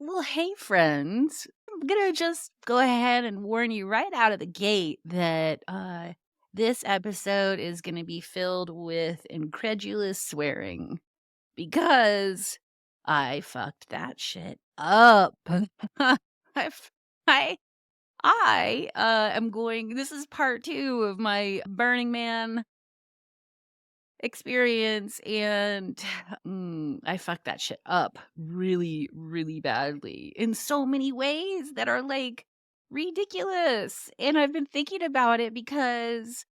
Well, hey, friends. I'm gonna just go ahead and warn you right out of the gate that this episode is gonna be filled with incredulous swearing because I fucked that shit up. I, f- I, I am going. This is part two of my Burning Man experience, and I fucked that shit up really, really badly in so many ways that are like ridiculous. And I've been thinking about it because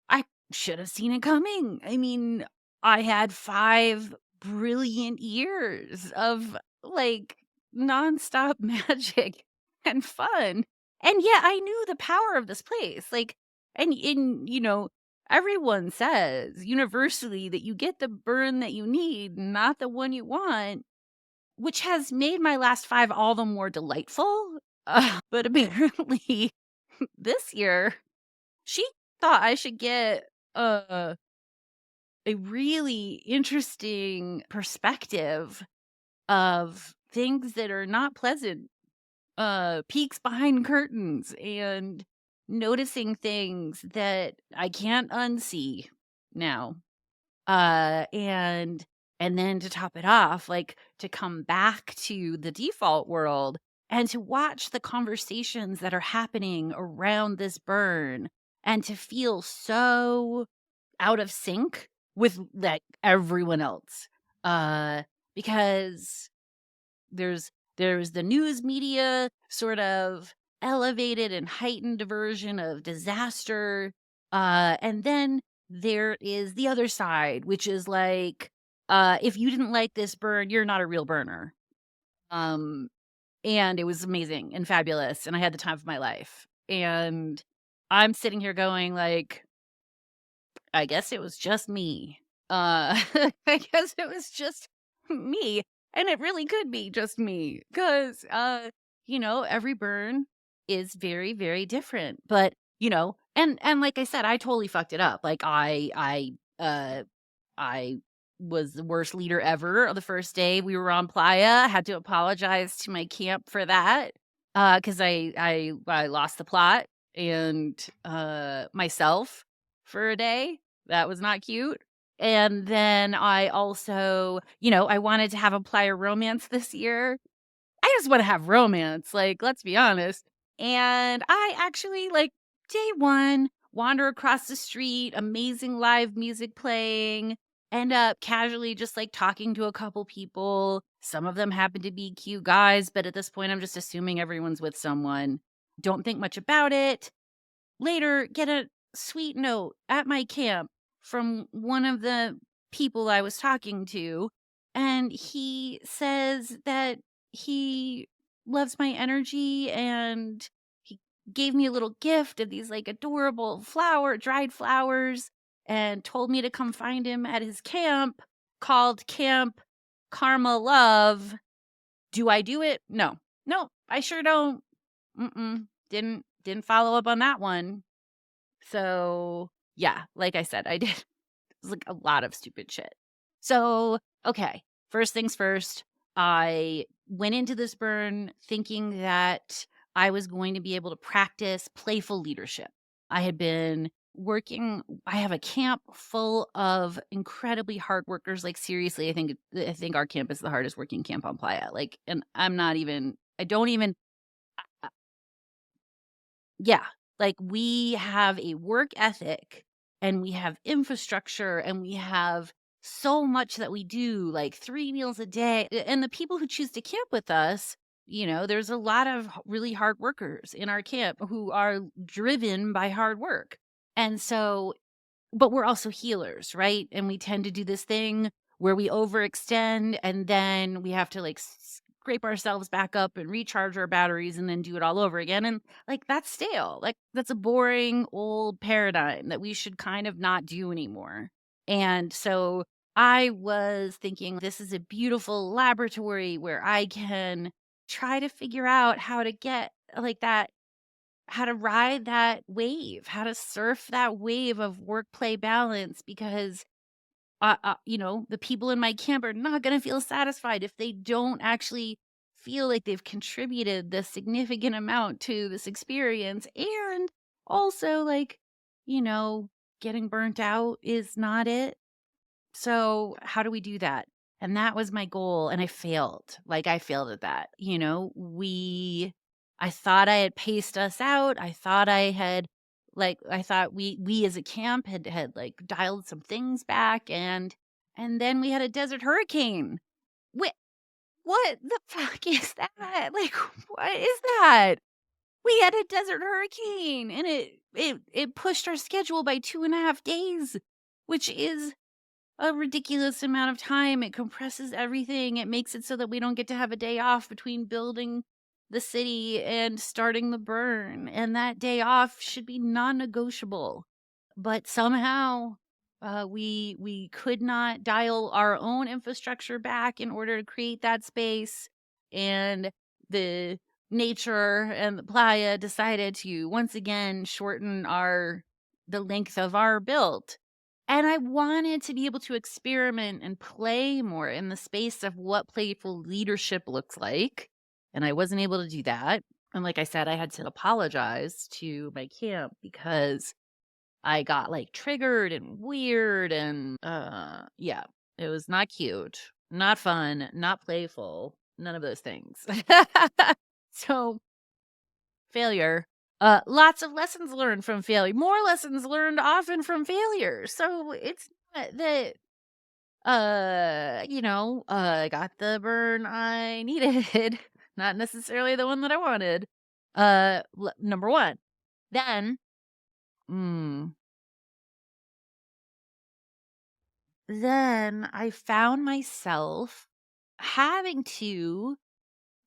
I should have seen it coming. I mean, I had 5 brilliant years of like nonstop magic and fun. And yet I knew the power of this place. And everyone says universally that you get the burn that you need, not the one you want, which has made my last 5 all the more delightful. But apparently this year she thought I should get a a really interesting perspective of things that are not pleasant, peeks behind curtains and noticing things that I can't unsee now. And then to top it off, like, to come back to the default world and to watch the conversations that are happening around this burn and to feel so out of sync with, like, everyone else. Uh, because there's the news media sort of elevated and heightened version of disaster, and then there is the other side, which is like, if you didn't like this burn, you're not a real burner. Um, and it was amazing and fabulous, and I had the time of my life. And I'm sitting here going like, I guess it was just me. I guess it was just me, and it really could be just me 'cause, every burn is very, very different, but, and like I said, I totally fucked it up. Like, I was the worst leader ever the first day we were on Playa, had to apologize to my camp for that, 'cause I lost the plot and, myself for a day. That was not cute. And then I also, I wanted to have a Playa romance this year. I just wanna have romance, like, let's be honest. And I actually, like, day 1, wander across the street, amazing live music playing, end up casually just, like, talking to a couple people. Some of them happen to be cute guys, but at this point, I'm just assuming everyone's with someone. Don't think much about it. Later, get a sweet note at my camp from one of the people I was talking to, and he says that he loves my energy, and he gave me a little gift of these, like, adorable dried flowers, and told me to come find him at his camp called Camp Karma Love. Do I do it? No. No, I sure don't. Didn't follow up on that one. So, yeah, like I said, I did it was like a lot of stupid shit. So, okay, first things first, I went into this burn thinking that I was going to be able to practice playful leadership. I had been I have a camp full of incredibly hard workers. Like, seriously, I think our camp is the hardest working camp on Playa. Like, and I don't even yeah, like, we have a work ethic, and we have infrastructure, and we have so much that we do, like 3 meals a day, and the people who choose to camp with us, there's a lot of really hard workers in our camp who are driven by hard work, and so but we're also healers, right? And we tend to do this thing where we overextend and then we have to like scrape ourselves back up and recharge our batteries and then do it all over again. And like that's stale. Like that's a boring old paradigm that we should kind of not do anymore. And so I was thinking this is a beautiful laboratory where I can try to figure out how to get like that how to ride that wave, how to surf that wave of work play balance because the people in my camp are not going to feel satisfied if they don't actually feel like they've contributed this significant amount to this experience. And also, like, you know, getting burnt out is not it. So, how do we do that? And that was my goal, and I failed. Like, I failed at that. I thought I had paced us out. I thought I had, like, I thought we as a camp had like dialed some things back, and then we had a desert hurricane. What what the fuck is that? Like, what is that? We had a desert hurricane, and it pushed our schedule by 2.5 days, which is a ridiculous amount of time. It compresses everything. It makes it so that we don't get to have a day off between building the city and starting the burn. And that day off should be non-negotiable. But somehow we could not dial our own infrastructure back in order to create that space. And the nature and the playa decided to once again shorten the length of our build. And I wanted to be able to experiment and play more in the space of what playful leadership looks like. And I wasn't able to do that. And like I said, I had to apologize to my camp because I got like triggered and weird, and yeah, it was not cute, not fun, not playful, none of those things. So, failure. Lots of lessons learned from failure. More lessons learned often from failure. So it's not that I got the burn I needed, not necessarily the one that I wanted. Number 1. Then, mm, then I found myself having to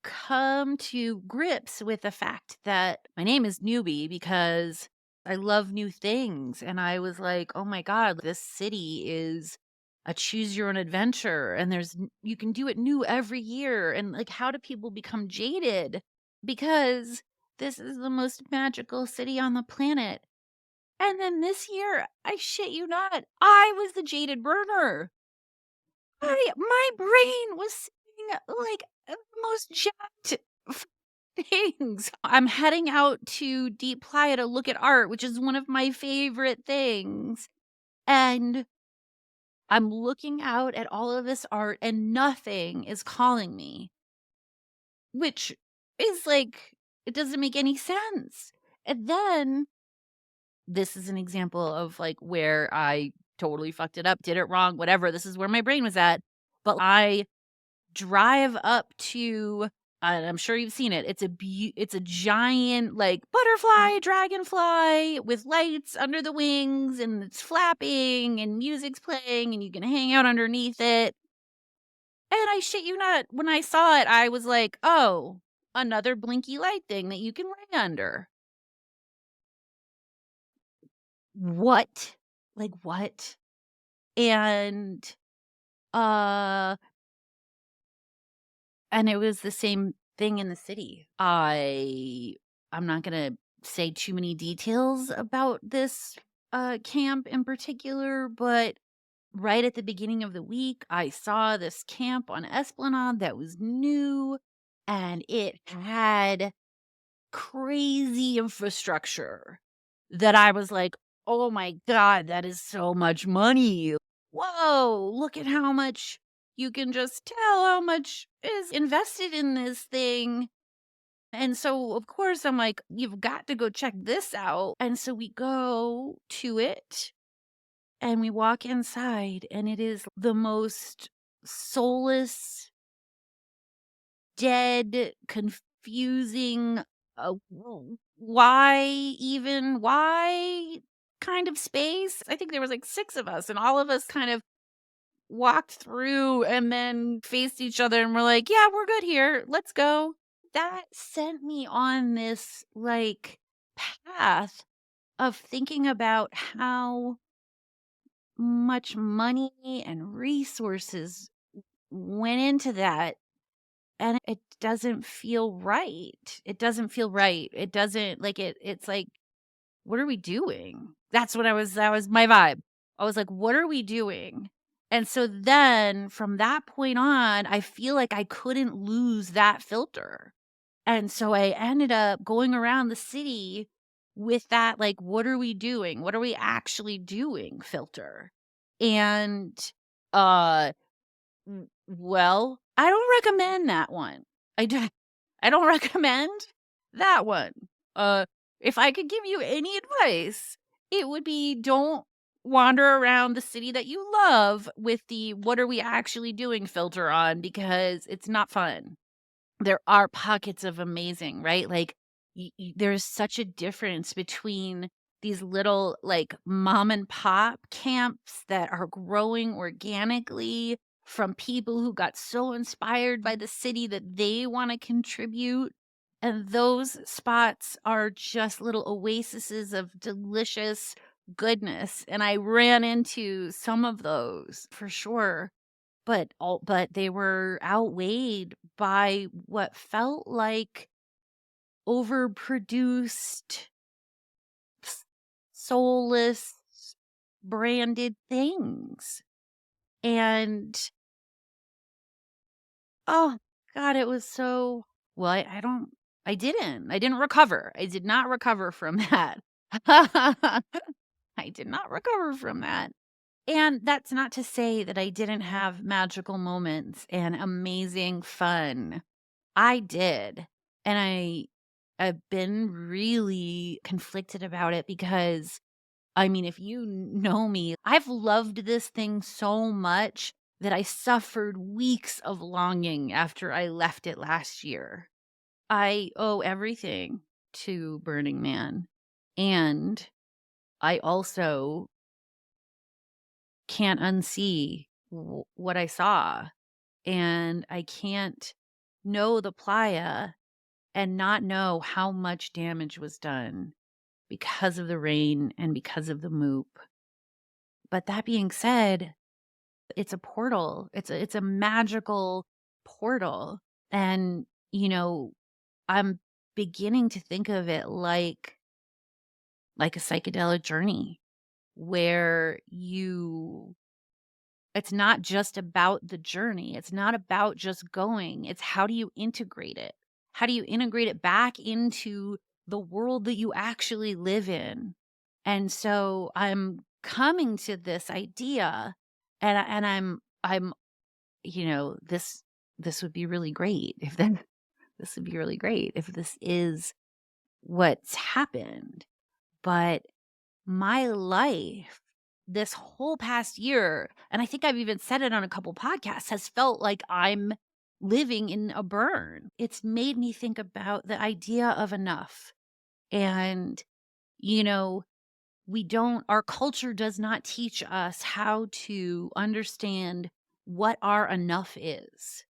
come to grips with the fact that my name is Newbie because I love new things. And I was like, oh my God, this city is a choose your own adventure. And you can do it new every year. And like, how do people become jaded? Because this is the most magical city on the planet. And then this year, I shit you not, I was the jaded burner. My brain was saying, like, the most jacked things. I'm heading out to Deep Playa to look at art, which is one of my favorite things, and I'm looking out at all of this art, and nothing is calling me, which is, like, it doesn't make any sense. And then this is an example of, like, where I totally fucked it up, did it wrong, whatever. This is where my brain was at. But I drive up to, and I'm sure you've seen it. It's a giant, like, butterfly, dragonfly with lights under the wings, and it's flapping and music's playing and you can hang out underneath it. And I shit you not, when I saw it, I was like, "Oh, another blinky light thing that you can lay under." What? Like, what? And, uh and it was the same thing in the city. I'm not gonna say too many details about this, camp in particular, but right at the beginning of the week, I saw this camp on Esplanade that was new, and it had crazy infrastructure that I was like, "Oh my god, that is so much money. Whoa, look at how much you can just tell how much is invested in this thing." And so, of course, I'm like, "You've got to go check this out." And so we go to it and we walk inside, and it is the most soulless, dead, confusing, why kind of space. I think there was like 6 of us, and all of us kind of walked through and then faced each other and we're like, "Yeah, we're good here. Let's go." That sent me on this, like, path of thinking about how much money and resources went into that, and it doesn't feel right. It doesn't feel right. It doesn't, like, it's like, "What are we doing?" That was my vibe. I was like, "What are we doing?" And so then from that point on, I feel like I couldn't lose that filter. And so I ended up going around the city with that, like, what are we doing? What are we actually doing filter? And, uh, well, I don't recommend that one. I do I don't recommend that one. Uh, if I could give you any advice, it would be don't wander around the city that you love with the "what are we actually doing" filter on because it's not fun. There are pockets of amazing, right? Like, there's such a difference between these little, like, mom and pop camps that are growing organically from people who got so inspired by the city that they want to contribute. And those spots are just little oases of delicious goodness. And I ran into some of those for sure, but they were outweighed by what felt like overproduced, s soulless, branded things, and, oh god, it was so well, I didn't recover. I did not recover from that. I did not recover from that. And that's not to say that I didn't have magical moments and amazing fun. I did. And I've been really conflicted about it because I mean, if you know me, I've loved this thing so much that I suffered weeks of longing after I left it last year. I owe everything to Burning Man. And I also can't unsee what I saw. And I can't know the playa and not know how much damage was done because of the rain and because of the moop. But that being said, it's a portal. It's a magical portal. And, I'm beginning to think of it like a psychedelic journey where it's not just about the journey. It's not about just going. It's how do you integrate it? How do you integrate it back into the world that you actually live in? And so I'm coming to this idea and I'm this would be really great if then this would be really great if this is what's happened. But my life this whole past year, and I think I've even said it on a couple podcasts, has felt like I'm living in a burn. It's made me think about the idea of enough. And, you know, our culture does not teach us how to understand what our enough is.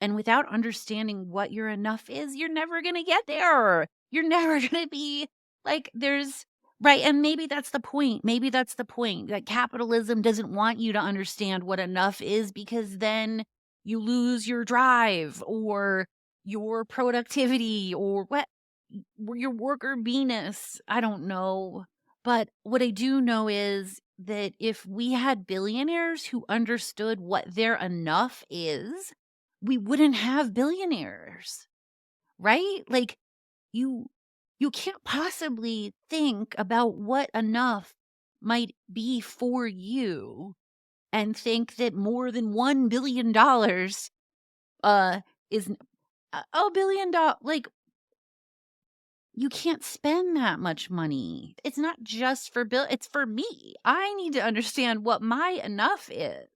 And without understanding what your enough is, you're never gonna get there. You're never gonna be like, there's right, and maybe that's the point. Maybe that's the point, that capitalism doesn't want you to understand what enough is because then you lose your drive or your productivity or your worker Venus. I don't know. But what I do know is that if we had billionaires who understood what their enough is, we wouldn't have billionaires, right? Like you you can't possibly think about what enough might be for you and think that more than $1 billion uh is $1 billion, like you can't spend that much money. It's not just for Bill, it's for me. I need to understand what my enough is.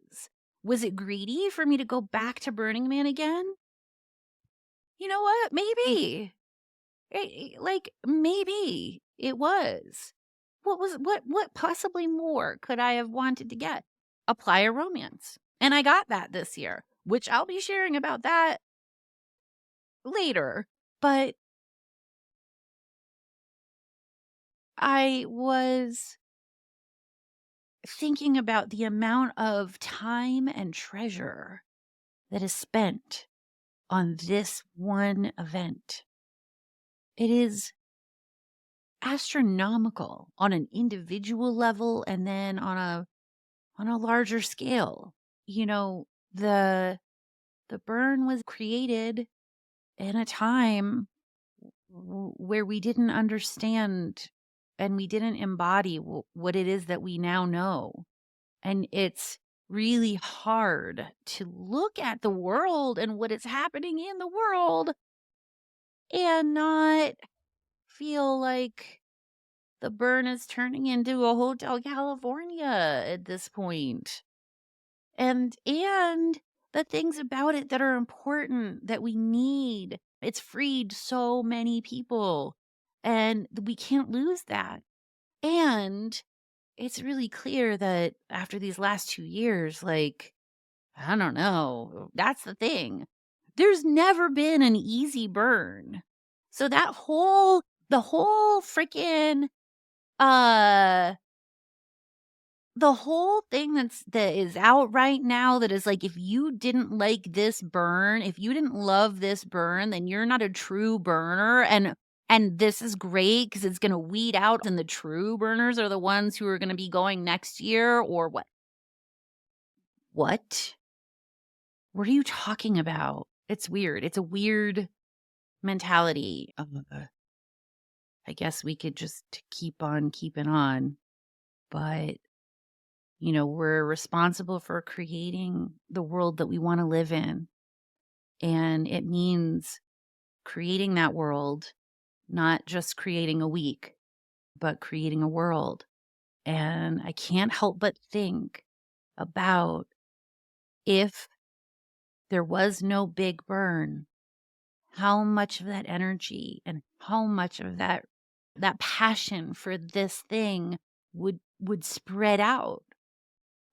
Was it greedy for me to go back to Burning Man again? You know what? Maybe. Like maybe it was. What possibly more could I have wanted to get? Apply a romance. And I got that this year, which I'll be sharing about that later. But I was thinking about the amount of time and treasure that is spent on this one event. It is astronomical on an individual level and then on on a larger scale. You know, the the burn was created in a time where we didn't understand and we didn't embody what it is that we now know. And it's really hard to look at the world and what is happening in the world and not feel like the burn is turning into a Hotel California at this point. And the things about it that are important that we need. It's freed so many people, and we can't lose that. And it's really clear that after these last 2 years, like, I don't know, that's the thing. There's never been an easy burn. So the whole freaking, uh the whole thing that is out right now that is like, if you didn't like this burn, if you didn't love this burn, then you're not a true burner, and this is great because it's gonna weed out, and the true burners are the ones who are gonna be going next year or what? What? What are you talking about? It's weird. It's a weird mentality. I guess we could just keep on keeping on, but we're responsible for creating the world that we want to live in. And it means creating that world, not just creating a week, but creating a world. And I can't help but think about if there was no big burn, how much of that energy and how much of that passion for this thing would spread out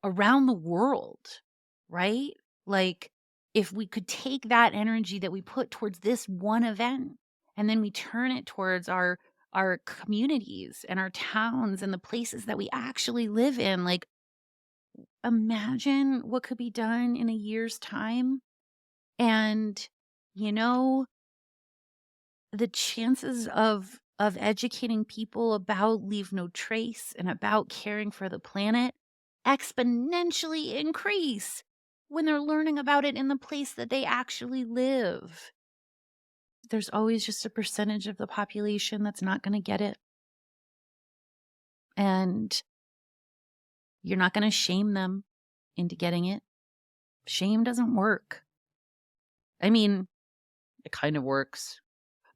around the world, right? Like, if we could take that energy that we put towards this one event and then we turn it towards our communities and our towns and the places that we actually live in, like, imagine what could be done in a year's time. And you know the chances of educating people about leave no trace and about caring for the planet exponentially increase when they're learning about it in the place that they actually live. There's always just a percentage of the population that's not going to get it. And you're not going to shame them into getting it. Shame doesn't work. I mean, it kind of works,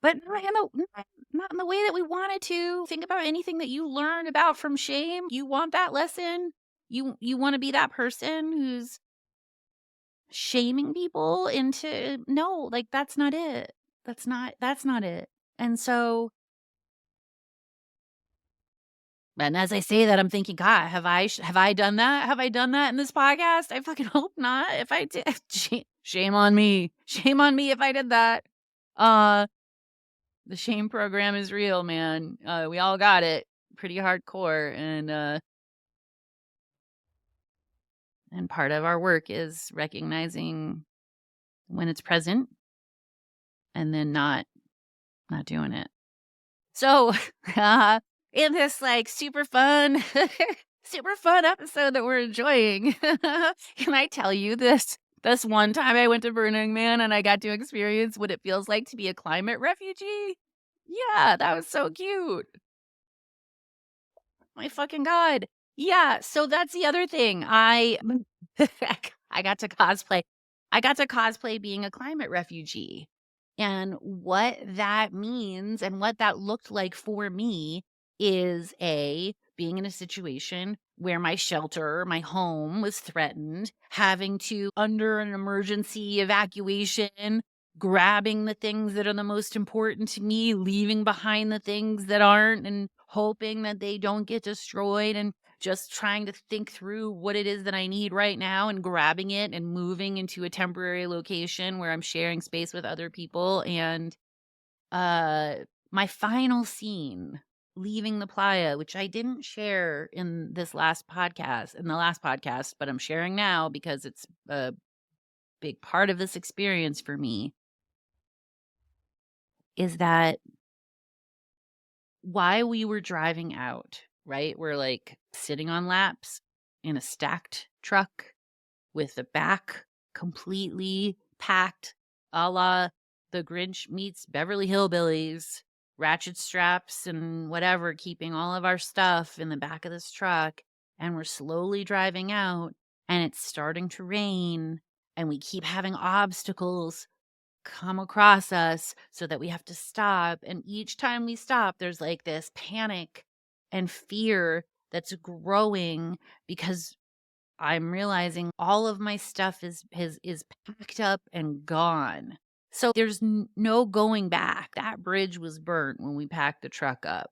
but not in the way that we want it to. Think about anything that you learned about from shame. You want that lesson? You want to be that person who's shaming people into, no, like, that's not it. That's not it. And so, and as I say that, I'm thinking, God, have I done that? Have I done that in this podcast? I fucking hope not. If I did, shame on me. Shame on me if I did that. Uh the shame program is real, man. We all got it pretty hardcore, and part of our work is recognizing when it's present and then not doing it. So, in this, like, super fun super fun episode that we're enjoying, can I tell you this one time I went to Burning Man and I got to experience what it feels like to be a climate refugee? Yeah, that was so cute. My fucking god. Yeah, so that's the other thing. I got to cosplay. I got to cosplay being a climate refugee. And what that means and what that looked like for me is being in a situation where my shelter, my home was threatened, having to under an emergency evacuation, grabbing the things that are the most important to me, leaving behind the things that aren't, and hoping that they don't get destroyed, and just trying to think through what it is that I need right now and grabbing it and moving into a temporary location where I'm sharing space with other people. And uh my final scene leaving the playa, which I didn't share in the last podcast, but I'm sharing now because it's a big part of this experience for me, is that while we were driving out, right? We're like sitting on laps in a stacked truck with the back completely packed, a la The Grinch meets Beverly Hillbillies, ratchet straps and whatever, keeping all of our stuff in the back of this truck. And we're slowly driving out, and it's starting to rain, and we keep having obstacles come across us so that we have to stop. And each time we stop, there's like this panic and fear that's growing because I'm realizing all of my stuff is packed up and gone. So there's no going back. That bridge was burnt when we packed the truck up.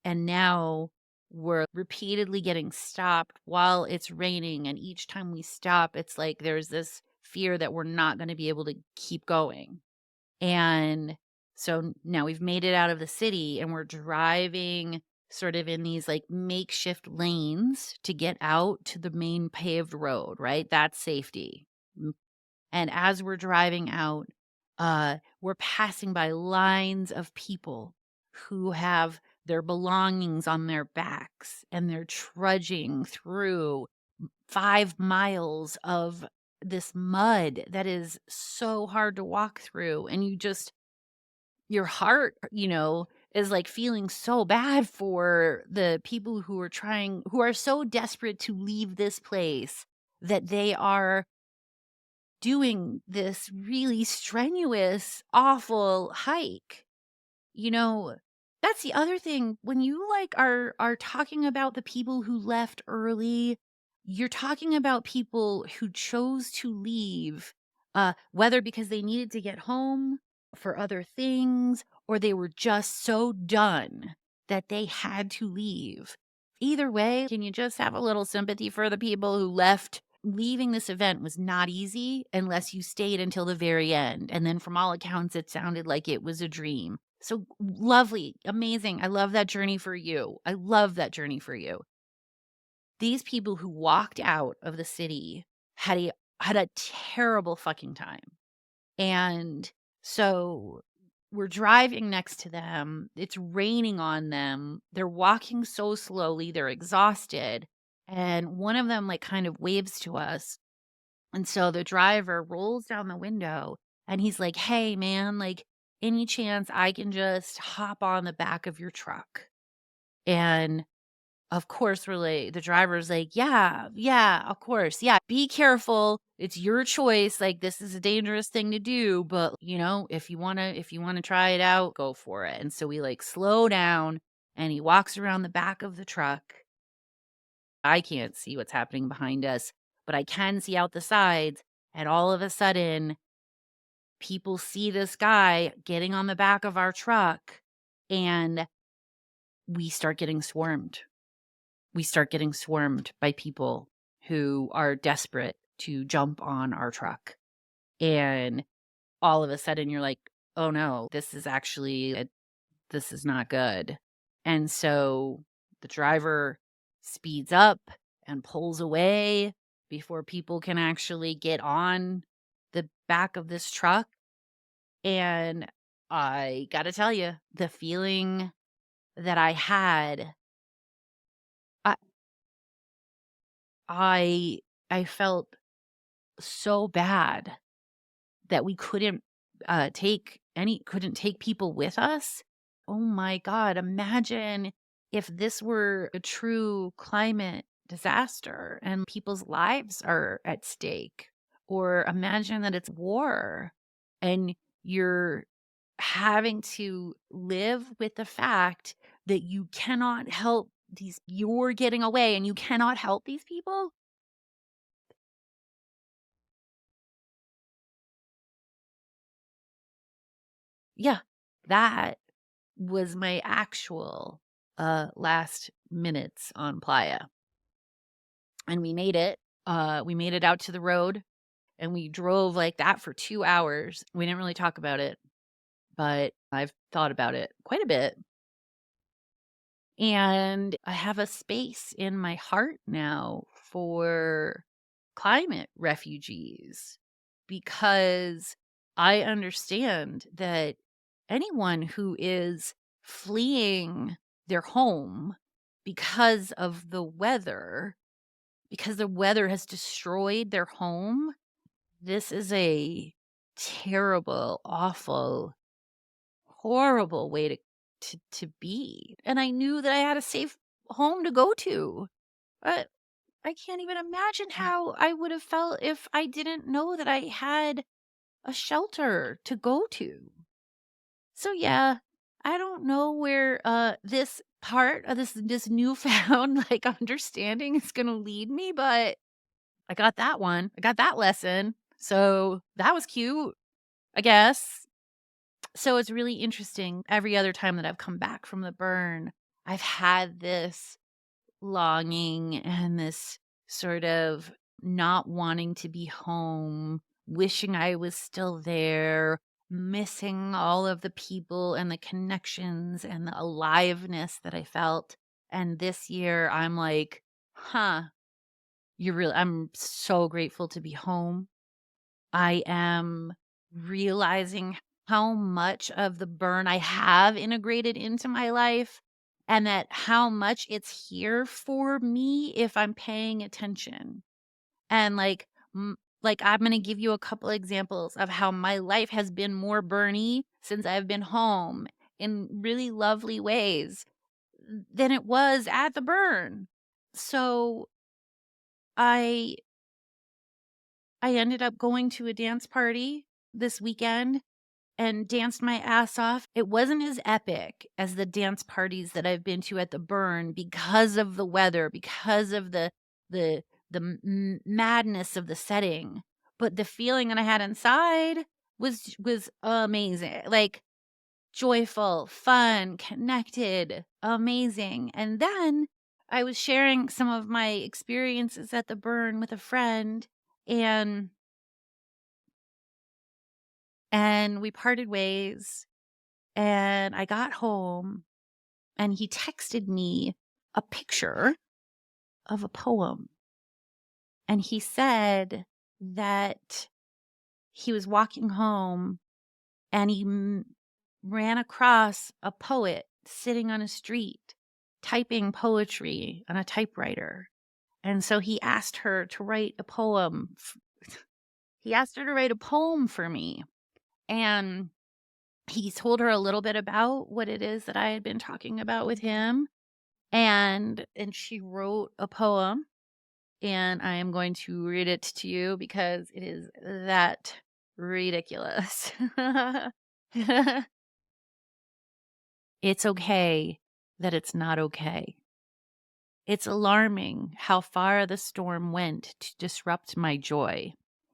And now we're repeatedly getting stopped while it's raining. And each time we stop, it's like there's this fear that we're not going to be able to keep going. And so now we've made it out of the city and we're driving sort of in these like makeshift lanes to get out to the main paved road, right? That's safety. And as we're driving out, we're passing by lines of people who have their belongings on their backs and they're trudging through 5 miles of this mud that is so hard to walk through. And your heart, is like feeling so bad for the people who are so desperate to leave this place that they are doing this really strenuous, awful hike. You know, that's the other thing. When you like are talking about the people who left early, you're talking about people who chose to leave, whether because they needed to get home for other things or they were just so done that they had to leave. Either way, can you just have a little sympathy for the people who left? Leaving this event was not easy unless you stayed until the very end. And then from all accounts, it sounded like it was a dream. So lovely, amazing. I love that journey for you. I love that journey for you. These people who walked out of the city had a terrible fucking time. And so we're driving next to them. It's raining on them. They're walking so slowly. They're exhausted. And one of them like kind of waves to us. And so the driver rolls down the window and he's like, "Hey man, like any chance I can just hop on the back of your truck?" And of course, the driver's like, "Yeah, yeah, of course. Yeah, be careful. It's your choice. Like, this is a dangerous thing to do, but if you wanna try it out, go for it." And so we like slow down and he walks around the back of the truck. I can't see what's happening behind us, but I can see out the sides. And all of a sudden, people see this guy getting on the back of our truck and we start getting swarmed. We start getting swarmed by people who are desperate to jump on our truck. And all of a sudden you're like, "Oh no, this is not good." And so the driver speeds up and pulls away before people can actually get on the back of this truck. And I got to tell you, the feeling that I had, I I I felt so bad that we couldn't take people with us. Oh my god, imagine if this were a true climate disaster and people's lives are at stake. Or imagine that it's war and you're having to live with the fact that you're getting away and you cannot help these people. Yeah, that was my actual, last minutes on Playa, and we made it out to the road, and we drove like that for 2 hours. We didn't really talk about it, but I've thought about it quite a bit, and I have a space in my heart now for climate refugees because I understand that anyone who is fleeing their home because of the weather because the weather has destroyed their home. This is a terrible, awful, horrible way to be. And I knew that I had a safe home to go to. But I can't even imagine how I would have felt if I didn't know that I had a shelter to go to. So yeah, I don't know where this part of this newfound like understanding is going to lead me, but I got that one. I got that lesson. So that was cute, I guess. So it's really interesting. Every other time that I've come back from the burn, I've had this longing and this sort of not wanting to be home, wishing I was still there, missing all of the people and the connections and the aliveness that I felt. And this year, I'm like, huh, I'm so grateful to be home. I am realizing how much of the burn I have integrated into my life and that how much it's here for me if I'm paying attention. And like I'm going to give you a couple examples of how my life has been more burny since I've been home in really lovely ways than it was at the burn. So I I ended up going to a dance party this weekend and danced my ass off. It wasn't as epic as the dance parties that I've been to at the burn because of the weather, because of the madness of the setting. But the feeling that I had inside was amazing. Like joyful, fun, connected, amazing. And then I was sharing some of my experiences at the burn with a friend and we parted ways and I got home and he texted me a picture of a poem. And he said that he was walking home and he ran across a poet sitting on a street typing poetry on a typewriter. And so he asked her to write a poem. He asked her to write a poem for me. And he told her a little bit about what it is that I had been talking about with him. And she wrote a poem, and I am going to read it to you because it is that ridiculous. It's okay that it's not okay. It's alarming how far the storm went to disrupt my joy,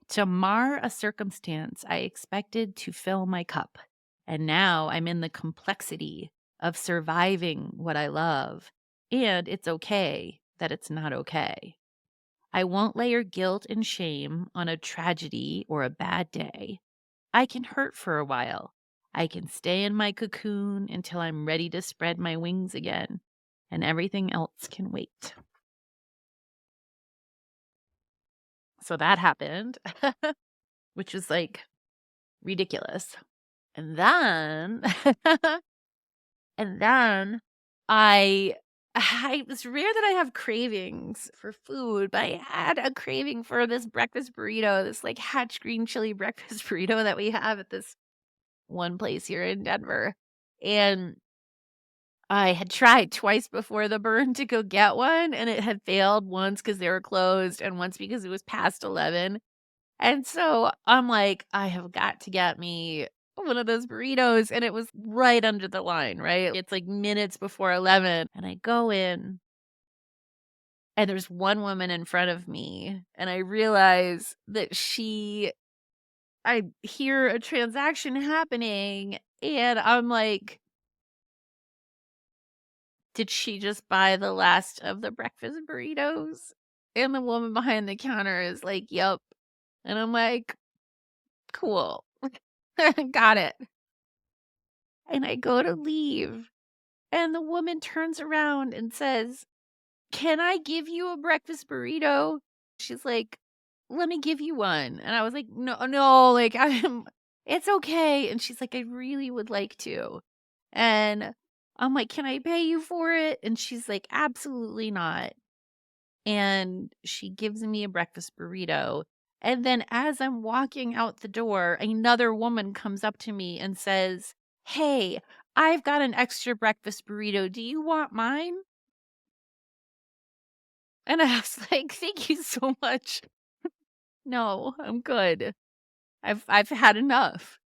to mar a circumstance I expected to fill my cup. And now I'm in the complexity of surviving what I love, and it's okay that it's not okay. I won't layer guilt and shame on a tragedy or a bad day. I can hurt for a while. I can stay in my cocoon until I'm ready to spread my wings again, and everything else can wait. So that happened, which was like ridiculous. And then and then I it's rare that I have cravings for food, but I had a craving for this breakfast burrito, this like hatch green chili breakfast burrito that we have at this one place here in Denver. And I had tried twice before the burn to go get one, and it had failed once because they were closed and once because it was past 11. And so I'm like, I have got to get me one of those burritos. And it was right under the line, right? It's like minutes before 11. And I go in, and there's one woman in front of me. And I realize that I hear a transaction happening. And I'm like, did she just buy the last of the breakfast burritos? And the woman behind the counter is like, yep. And I'm like, cool. Got it. And I go to leave, and the woman turns around and says, "Can I give you a breakfast burrito?" She's like, "Let me give you one." And I was like, "No, no, like it's okay." And she's like, "I really would like to." And I'm like, "Can I pay you for it?" And she's like, "Absolutely not." and she gives me a breakfast burrito. And then as I'm walking out the door, another woman comes up to me and says, "Hey, I've got an extra breakfast burrito. Do you want mine?" And I was like, "Thank you so much. No, I'm good. I've had enough."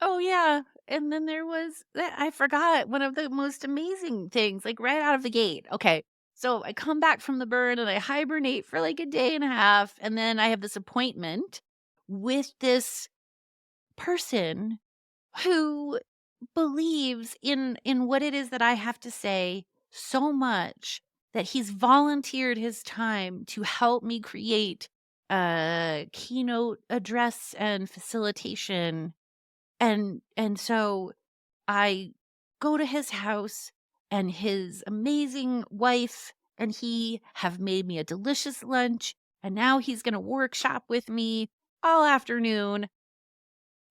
Oh, yeah, and then there was that I forgot one of the most amazing things, like, right out of the gate. Okay, so I come back from the burn and I hibernate for, like, a day and a half, and then I have this appointment with this person who believes in what it is that I have to say so much that he's volunteered his time to help me create a keynote address and facilitation, and so I go to his house, and his amazing wife and he have made me a delicious lunch, and now he's gonna workshop with me all afternoon.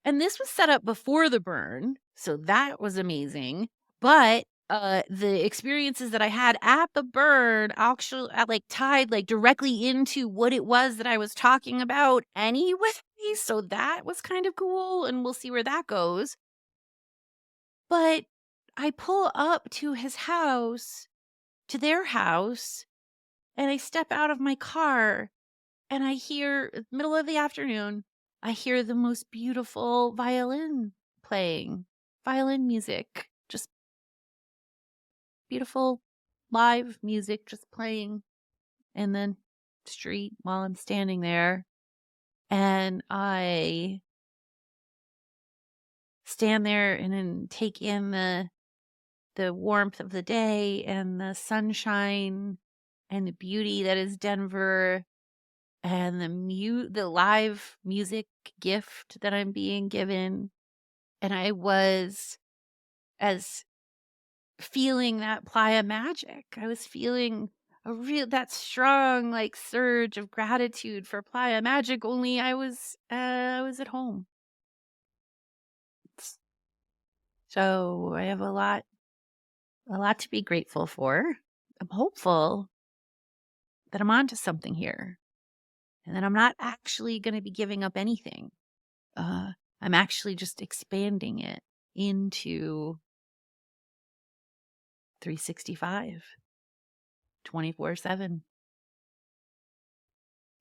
And this was set up before the burn, so that was amazing. But the experiences that I had at the burn actually like tied like directly into what it was that I was talking about anyway. So that was kind of cool, and we'll see where that goes. But I pull up to his house, to their house, and I step out of my car and I hear, middle of the afternoon, I hear the most beautiful violin playing, violin music, just beautiful live music just playing in the street while I'm standing there. And I stand there and then take in the warmth of the day and the sunshine and the beauty that is Denver and the live music gift that I'm being given. And I was as feeling that playa magic. I was feeling that strong like surge of gratitude for playa magic, only I was at home. So I have a lot to be grateful for. I'm hopeful that I'm onto something here and that I'm not actually going to be giving up anything. Uh, I'm actually just expanding it into 365, 24/7.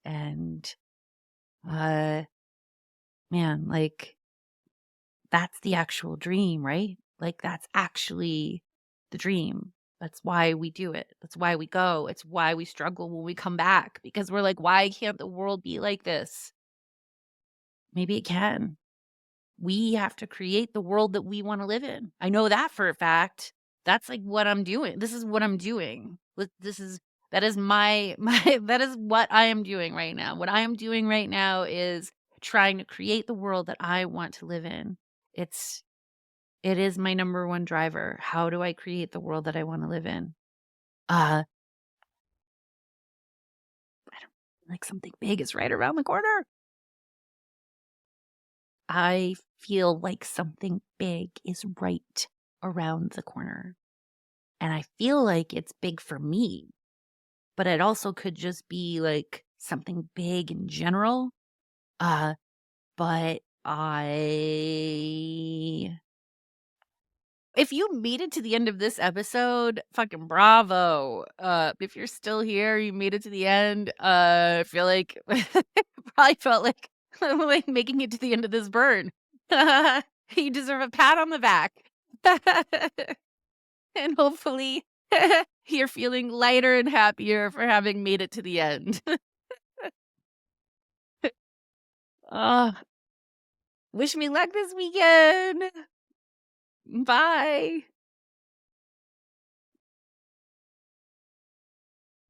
And, uh, man, like, that's the actual dream, right? Like, that's actually the dream. That's why we do it. That's why we go. It's why we struggle when we come back because we're like, why can't the world be like this? Maybe it can. We have to create the world that we wanna live in. I know that for a fact. That's, like, what I'm doing. This is what I'm doing. This is that is my my that is what I am doing right now. What I am doing right now is trying to create the world that I want to live in. It's it is my number one driver. How do I create the world that I wanna live in? Uh, I don't like something big is right around the corner. I feel like something big is right around the corner. And I feel like it's big for me, but it also could just be like something big in general. Uh, but I if you made it to the end of this episode, fucking bravo. If you're still here, you made it to the end. I feel like probably felt like like making it to the end of this burn. You deserve a pat on the back. And hopefully you're feeling lighter and happier for having made it to the end. uh, wish me luck this weekend. Bye.